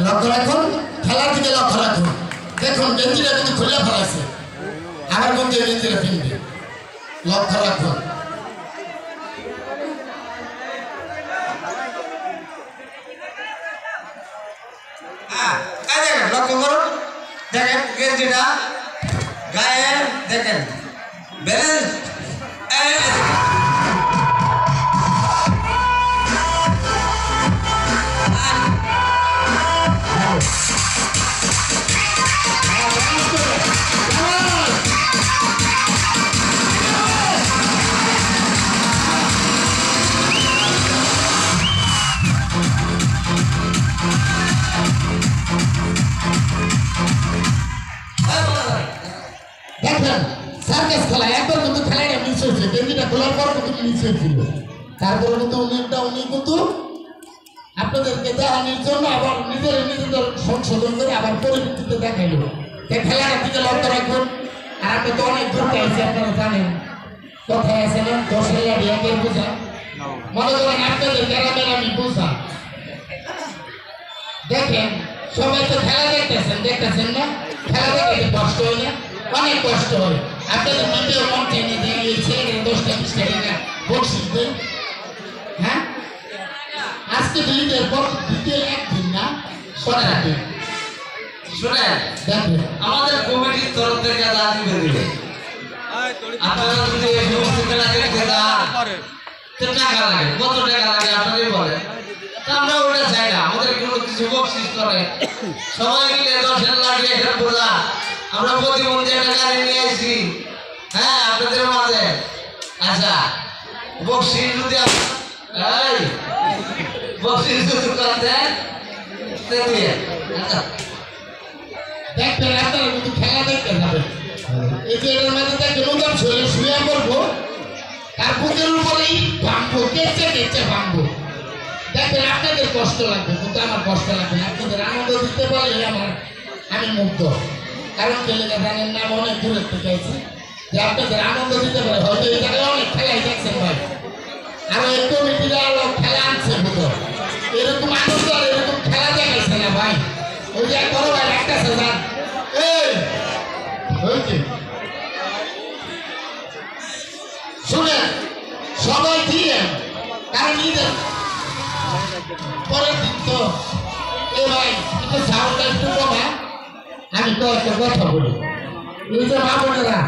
লক্ষ্য রাখুন, খেলার দিকে লক্ষ্য রাখুন। দেখুন গেঞ্জিটা কিন্তু খুলে ফেলাছে, আমার মধ্যে গেঞ্জিটা কিনবে, লক্ষ্য রাখুন। দেখেন, লক্ষ্য করুন, দেখেন গেঞ্জিটা গায়ে দেখেন ব্যালেন্স দেখেন সার্কাস খেলা একবার কিন্তু খেলাটা মিস হয়েছে, গেঞ্জিটা খোলার পর কিন্তু মিস হয়েছিল। তারপরে কিন্তু উনি কিন্তু আপনাদেরকে দেখানোর জন্য আবার নিজেদের সংশোধন করে আবার পরিবর্তিতে দেখাইল। খেলাটার দিকে লক্ষ্য রাখুন। আর আপনি তো অনেক দূর চাইছি, আপনারা জানেন কোথায় আছেন, 10 লাখ একের বোঝা, মনে করেন আপনাদের গ্রামের আমি বোঝা। দেখেন সবাই তো খেলা দেখতেছেন না, খেলা দেখতে কষ্ট হয় না, অনেক কষ্ট হয়। আপনাদের নিজেও মন টেনে দিয়েছে 10-20 টাকা বকশিস দেন। হ্যাঁ, আজকে ঈদের পর দ্বিতীয় একদিন না, 17 দিন। শুনেন, দেখেন আমাদের কমিটির তরফ থেকে দাবি বেরিয়ে আপনারা যদি এই সমস্ত খেলা দেখতে যান, টাকা লাগে, কত টাকা লাগে আপনারাই বলেন। আমরা ওটা চাই না, আমাদের কোনো কিছু বকশিস করে সবাই মিলে 10 লাখ টাকা বোঝা আমরা প্রতিবন্ধী একটা গাড়ি নিয়ে আসি। হ্যাঁ, আপনাদের মাঝে আচ্ছা বকশিস যদি বকশিস যদি দেন দেখবেন আপনারা কিন্তু খেলা দেখতে যাবেন। এই যে এটার মাঝে দেখবেন উদাম শরীরে শুয়ে পড়বো, তার বুকের উপরেই ভাঙবো, কেচে ভাঙবো। দেখবেন আপনাদের কষ্ট লাগবে, কিন্তু আমার কষ্ট লাগবে না। আপনাদের আনন্দ দিতে পারলে আমি মুগ্ধ। কারণ খেলেটা জানেন না, আমি অনেক দূরের থেকে আছি, যে আপনাদের আনন্দ দিতে পারে। হয়তো এই জায়গায় অনেক খেলাই দেখছেন ভাই, আরো এই কমিটিরা আরো খেলা আনছে বুঝো, এরকম আনন্দ আর এরকম খেলা দেখাইছে না ভাই। ওই যে বড় ভাই একটা সাজান শুনেন সবাই দিয়ে, কারণ ঈদের পরের দিন তো এ ভাই একটু সাউন্ডটা একটু কমা, আমি তো একটা কথা বলি। এই যে মা বোনেরা